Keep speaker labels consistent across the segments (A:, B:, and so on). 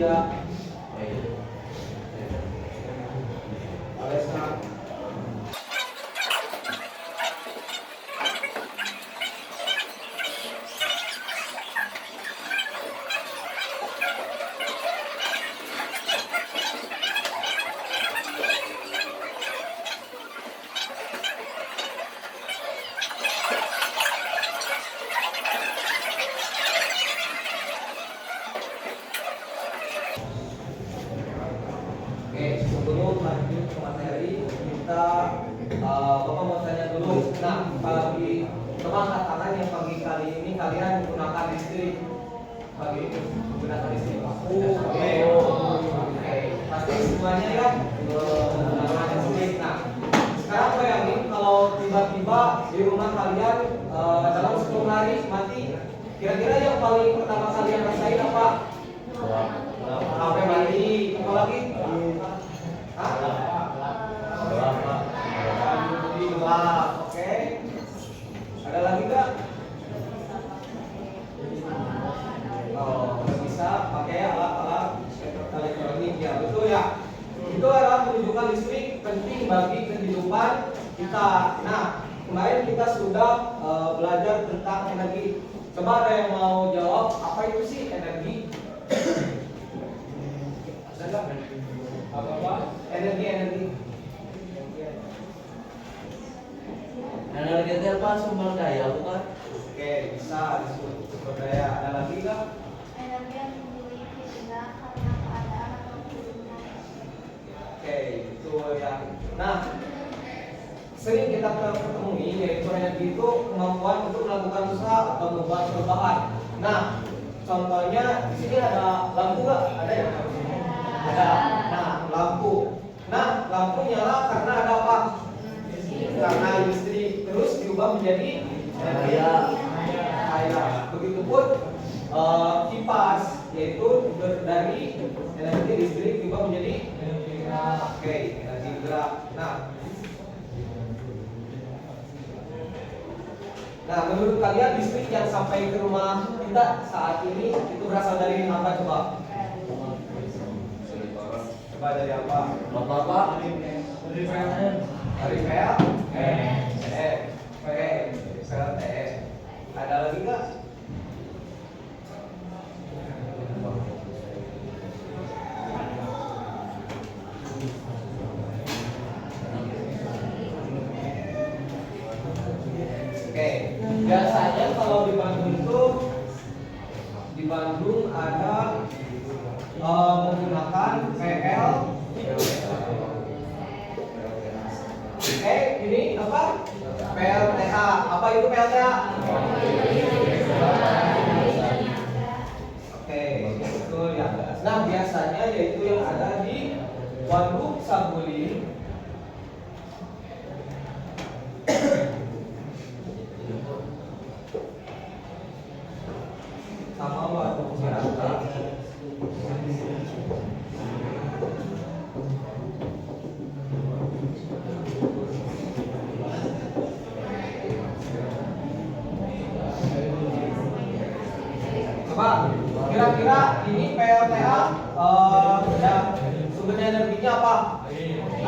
A: dia. Alesna. Oke, sebelum lanjut ke materi, kita Bapak mau tanya dulu. Nah, bagi teman katakan yang pagi kali ini kalian menggunakan listrik, bagi menggunakan listrik. Oke, pasti semuanya ya menggunakan listrik. Nah, sekarang bayangin kalau tiba-tiba di rumah kalian dalam 10 hari mati, kira-kira yang paling pertama kalian rasain apa? HP mati, apa lagi? Gelap, oke. Ada lagi nggak? Oh, nggak bisa pakai alat-alat elektronik ya, betul ya. Itu adalah menunjukkan listrik penting bagi kehidupan kita. Nah, kemarin kita sudah belajar tentang energi. Coba ada yang mau jawab apa itu sih energi? Apa? Energi.
B: Energi itu apa? Sumber daya bukan?
A: Oke, bisa disebut sumber daya. Ada lagi nggak?
C: Energi yang dimiliki tidak karena keadaan atau kebutuhan.
A: Oke, itu ya. Nah, sering kita ketemui yaitu energi itu kemampuan untuk melakukan usaha atau membuat perubahan. Nah, contohnya di sini ada lampu nggak? Ada ya? Ada. Nah, lampu. Nah, lampu nyala karena ada apa? Karena listrik, terus diubah menjadi cahaya. Begitupun kipas, yaitu dari energi listrik diubah menjadi energi gerak. Nah, menurut kalian listrik yang sampai ke rumah kita saat ini itu berasal dari apa coba? Coba dari apa?
B: Bapak.
A: Dari PL? PLTE. Ada lagi nggak? Oke, biasanya kalau di Bandung itu ada menggunakan PL. Ini apa? PLTA. Apa itu PLTA? Oke, betul ya. Nah, biasanya yaitu yang ada di Waduk Saguling. Sama Waduk Cirata. Coba, kira-kira ini PLTA ya, sumbernya energinya apa?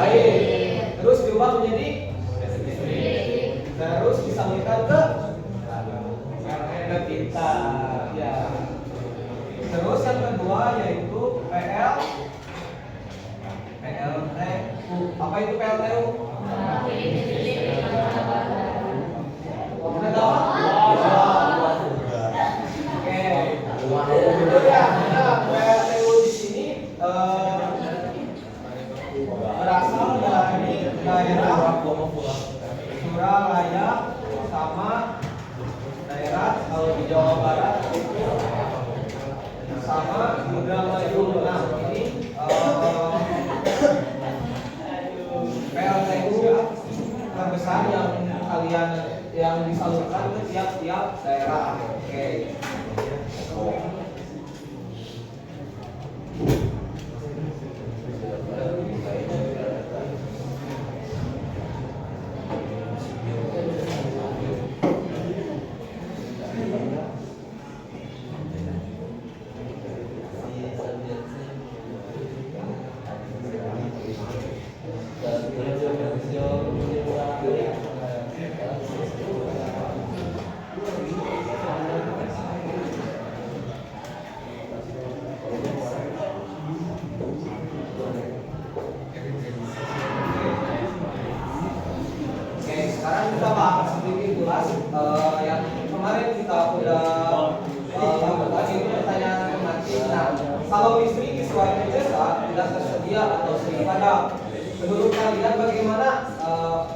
A: Air. Terus diubah menjadi listrik. Terus disalurkan ke kita. Ya. Terus yang kedua yaitu PLTU. Apa itu PLTU? Betul ya. Nah, PLTU di sini berasal dari daerah Suralaya sama daerah kalau di Jawa Barat itu sama Indramayu. Nah, ini PLTU terbesar yang disalurkan ke tiap-tiap daerah. Oke. kita udah tadi itu pertanyaan nanti. Nah, kalau listrik di suatu desa tidak tersedia atau sering padam, menurut kalian bagaimana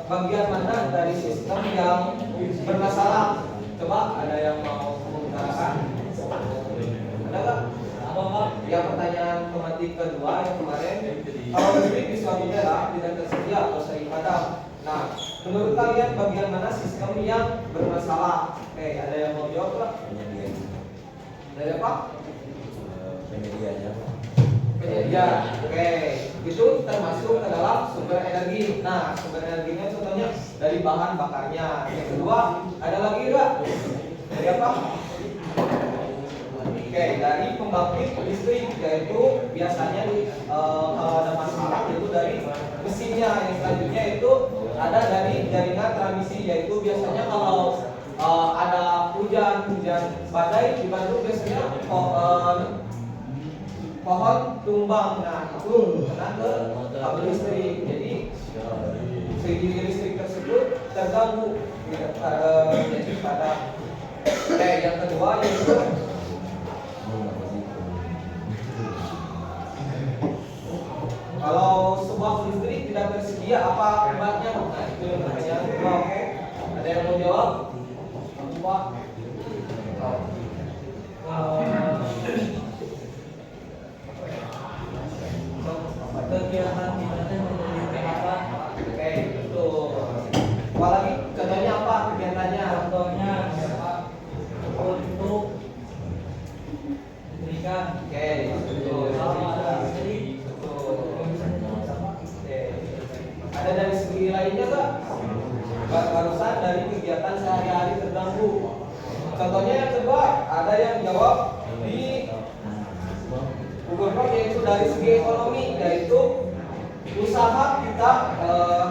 A: bagian mana dari sistem yang bermasalah? Coba ada yang mau mengutarakan? Ada nggak?
B: Apa Pak?
A: Yang pertanyaan tematik kedua yang kemarin, kalau listrik di suatu daerah tidak tersedia atau sering padam. Nah, menurut kalian bagian mana sistem yang bermasalah? Oke, ada yang mau jawab Pak? Dari apa?
B: Penyediaannya.
A: Penyedia. Oke, itu termasuk ke dalam sumber energi. Nah, sumber energinya contohnya dari bahan bakarnya. Yang kedua, ada lagi enggak? Dari apa? Oke, dari pembangkit listrik, yaitu biasanya kalau ada masalah itu dari mesinnya. Yang selanjutnya itu ada dari jaringan transmisi, yaitu biasanya kalau ada hujan badai di Bandung biasanya pohon tumbang, nah itu kena ke kabel listrik, jadi segi listrik tersebut terganggu jadi pada. Yang kedua yaitu kalau sebuah listrik tidak tersedia apa akibatnya? Nah itu yang pertanyaan kedua. Oke, ada yang mau jawab? Pak.
B: Kegiatan kita menjadi apa?
A: Oke, betul. Apa lagi? Contohnya apa kegiatannya?
B: Contohnya untuk memberikan
A: Oke, betul.
B: listrik.
A: Betul. Oke. Ada dari segi lainnya nggak? Barusan dari kegiatan sehari-hari terganggu. Contohnya yang kedua, ada yang jawab di Google Form, yaitu dari segi ekonomi, yaitu usaha kita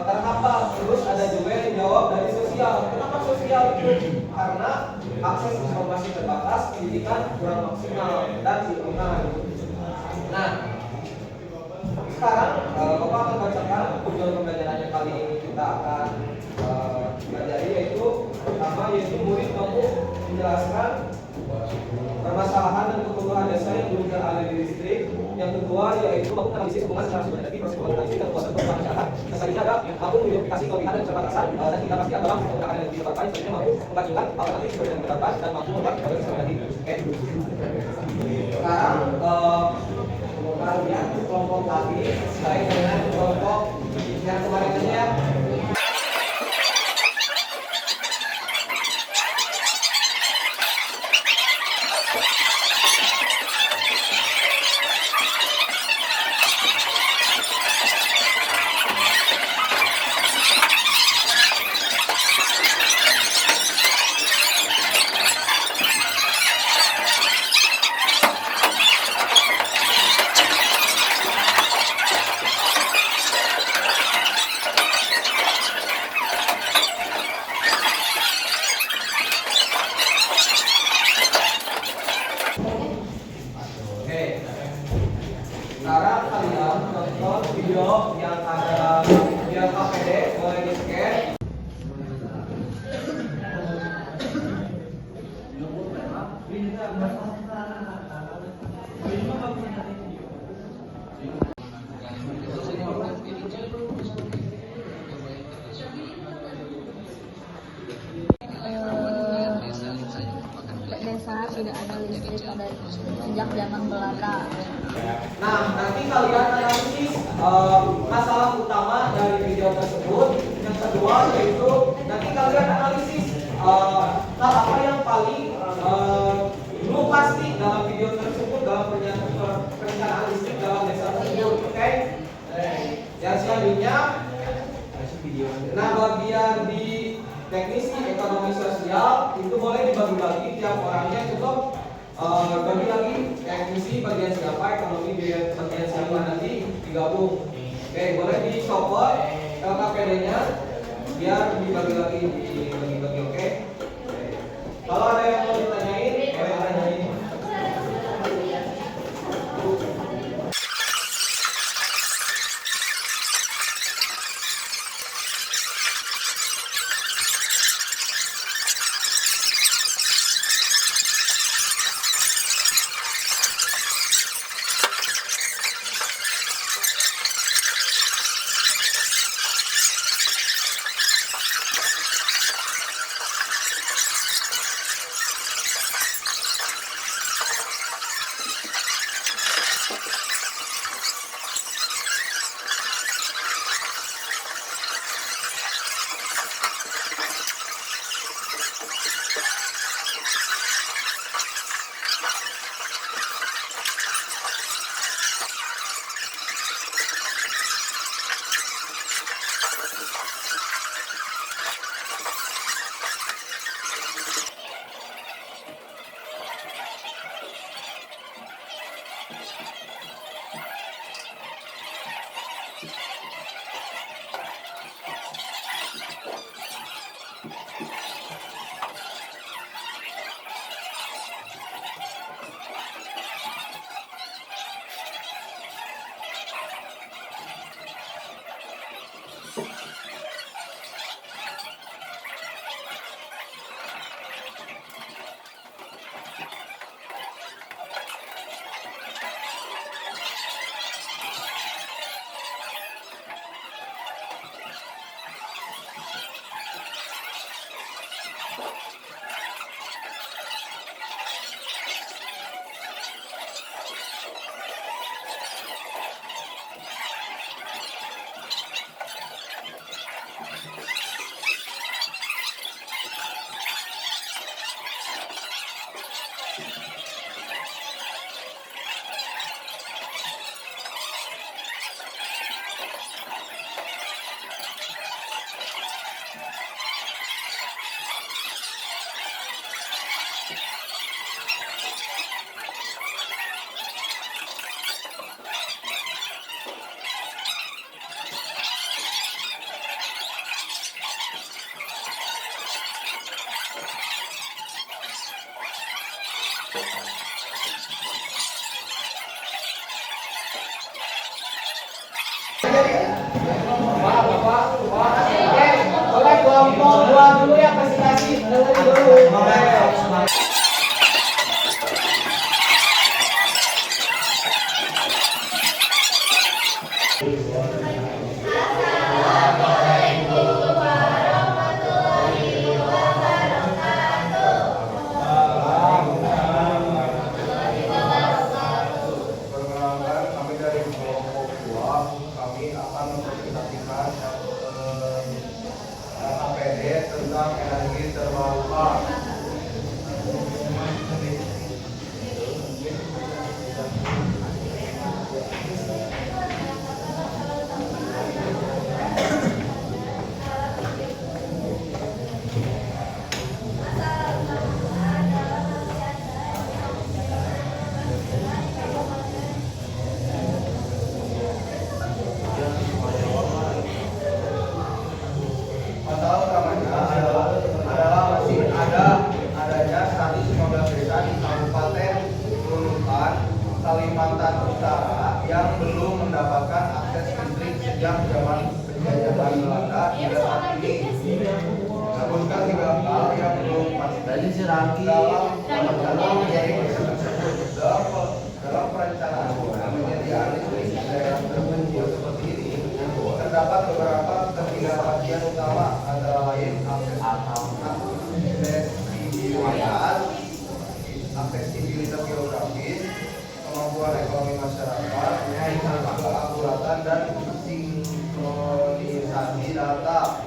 A: terhambat. Terus ada juga yang jawab dari sosial. Kenapa sosial itu? Karena akses informasi terbatas, pendidikan kurang maksimal dan lingkungan. Nah, sekarang Bapak akan bacakan tujuan pembelajarannya kali ini. Kita akan pelajari yaitu pertama yaitu murid mampu menjelaskan permasalahan dan kebutuhan desa yang belum teraliri di listrik. Yang kedua yaitu mampu menganalisis hubungan secara sinergi proses pembangunan listrik dan kuasa perubahan masyarakat. Yang selanjutnya adalah mampu mengidentifikasi kelebihan dan keterbatasan dan tidak pastikan dalam penggunaan energi terbarukan. Selanjutnya mampu membandingkan alternatif sumber energi terbarukan dan mampu membuat kebijakan sumber energi. Oke. Sekarang kalian kelompok lagi sesuai dengan kelompok yang kemarin aja ya. Sekarang kalian nonton video yang ada di KPD, boleh di scan.
C: Desa tidak ada listrik pada sejak zaman Belanda.
A: Nah, nanti kalian analisis masalah utama dari video tersebut. Yang kedua yaitu nanti kalian analisis hal apa yang paling belum pasti dalam video tersebut dalam perencanaan listrik dalam desa tersebut. Oke? Yang selanjutnya, nah bagian di teknisi ekonomi sosial itu boleh dibagi-bagi tiap orangnya cukup bagi lagi teknisi bagian siapa, ekonomi bagian siapa, nanti digabung. Oke, boleh dicopot LKPD-nya biar dibagi lagi dibagi-bagi. Oke. Kalau ada yang mau ditanyain, boleh tanyain. Bapak, oke, boleh kelompok dua dulu ya presentasi, dengerin dulu. Boleh.
D: Perkenalkan, kami dari kelompok 2, kami akan mempresentasikan APD tentang energi terbarukan. Masalah utamanya adalah masih adanya 115 desa di Kabupaten Nunukan, Kalimantan Utara yang belum mendapatkan akses listrik sejak zaman penjajahan Belanda hingga saat ini. Sebutkan 3 hal yang belum pasti dalam menjadi tersebut dalam perencanaan penyediaan listrik di daerah terpencil seperti ini. Terdapat beberapa ketidakpastian utama, antara lain aksesibilitas geografis, kemampuan ekonomi masyarakat, keakuratan dan sinkronisasi data.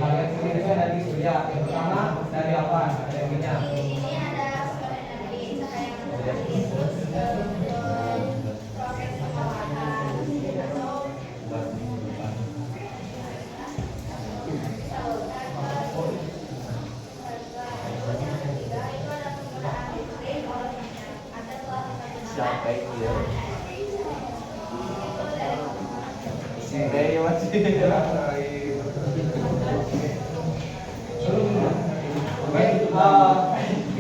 A: Kalian sendiri dari surya. Yang pertama dari apa? Energinya.
E: Ini ada sumber energi, cahaya matahari, terus proses pengolahan atau salurkan ke ketiga itu ada penggunaan listrik oleh minyak. Ada telah
B: Siapa itu?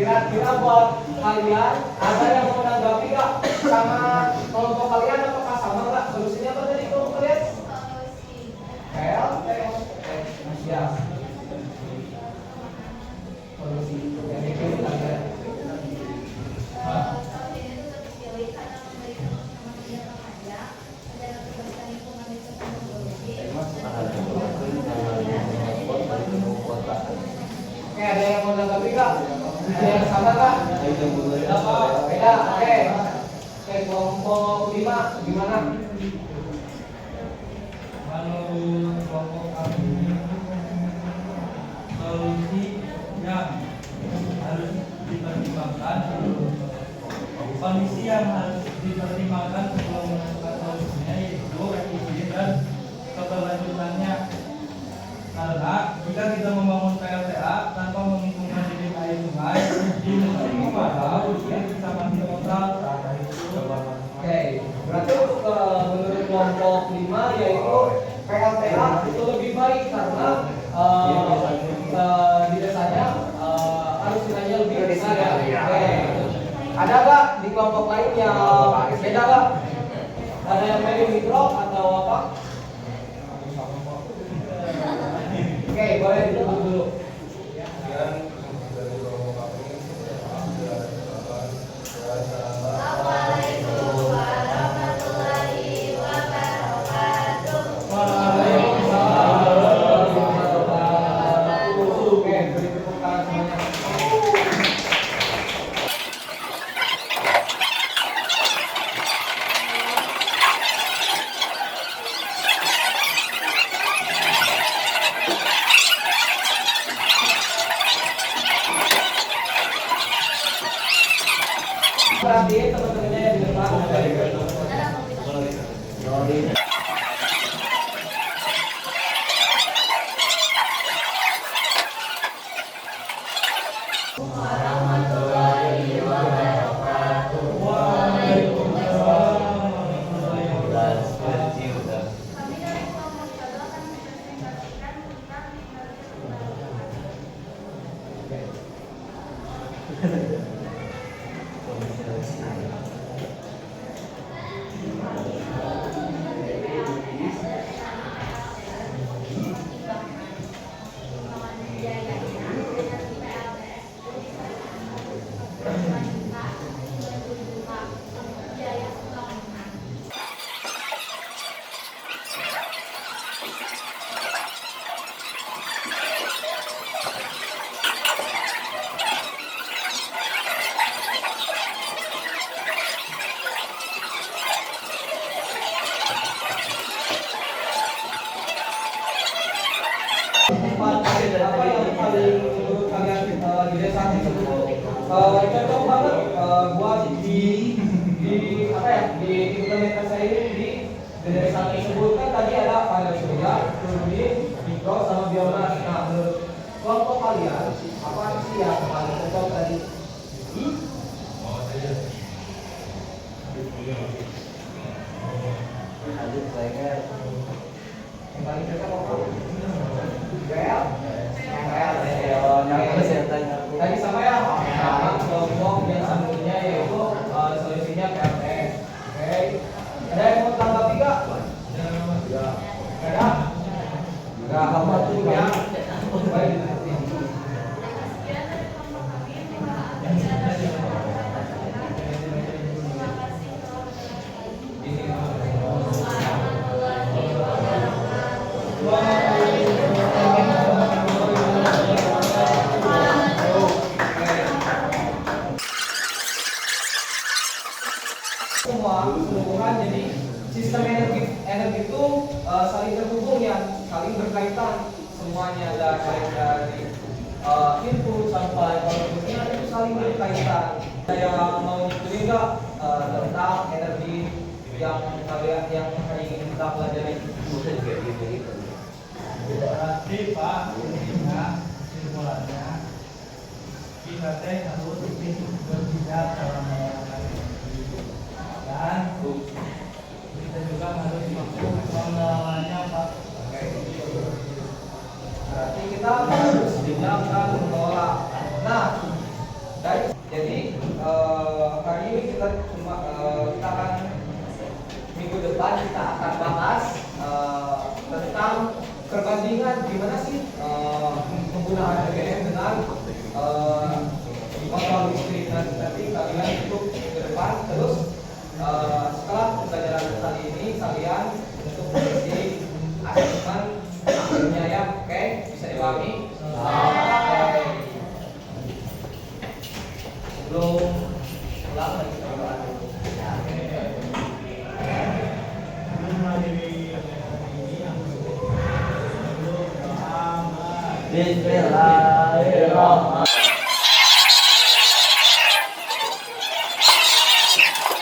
A: Kira-kira buat kalian ada yang mau menanggapi nggak sama kelompok kalian? Apakah sama nggak? Solusinya apa tadi kelompok kalian?
E: solusi.
A: Ya. Solusi yang dipilih kalian.
E: Solusi itu terpilih karena memberikan pengalaman yang panjang, menjaga kebersihan lingkungan di sepanjang solusi.
A: Oke, ada yang mau menanggapi nggak? Ada yang sama nggak? Beda. Oke. Oke, kelompok 5 gimana?
F: Kalau kelompok kami solusi yang harus dipertimbangkan, kondisi yang harus dipertimbangkan sebelum menentukan solusinya yaitu efisien dan keberlanjutannya. Karena jika kita membangun PLTA tanpa menghitungkan debit air sungai, di musim kemarau listrik bisa mati total.
A: Oke, berarti untuk menurut kelompok 5 yaitu PLTA itu lebih baik karena di desanya harus nilainya lebih besar ya. Oke. Ada nggak di kelompok lain yang beda nggak? Ada yang medium mikro atau apa? Oke, boleh ditutup dulu.
E: Assalamualaikum warahmatullahi wabarakatuh.
A: Oke, beri tepuk tangan semuanya. Perhatiin teman-temannya yang di depan.
E: Kami dari kelompok 1 akan mempresentasikan tentang minoritas beragama.
A: Tempat apa yang paling menurut kalian di desa tersebut cocok banget buat di apa ya diimplementasiin di desa tersebut. Kan tadi ada panel surya, turbin, mikro sama biomas. Nah, menurut kelompok kalian apa sih yang paling cocok tadi? Yang paling cocok apa? Well, tadi sama ya, sama kelompok yang satunya yaitu solusinya PRT. Oke, ada yang mau tanggapi nggak? Ada? Nggak apa tuh ya? Baik.
E: Sekian dari kelompok kami, terima kasih atas perhatian. Terima kasih warahmatullahi wabarakatuh.
A: Semua keseluruhan, jadi sistem energi itu saling terhubung ya, saling berkaitan semuanya, ada baik dari input sampai outputnya itu saling berkaitan. Saya mau nyebutin nggak tentang energi yang kalian yang hari ini kita pelajari?
F: Berarti Pak, intinya kesimpulannya kita teh harus berpijak dalam melakukan dan kita juga harus mampu mengelolanya Pak.
A: Berarti kita harus bijak dan mengelola. Nah, jadi hari ini kita akan minggu depan kita akan bahas tentang perbandingan gimana sih penggunaan BBM dengan motor listrik. Nanti kalian itu ke depan terus setelah pembelajaran kali ini kalian untuk mengisi asesmen akhirnya ya, oke, bisa dipahami? Oke. Sebelum pulang lagi berdoa dulu.
B: Bismillahirrahmanirrahim.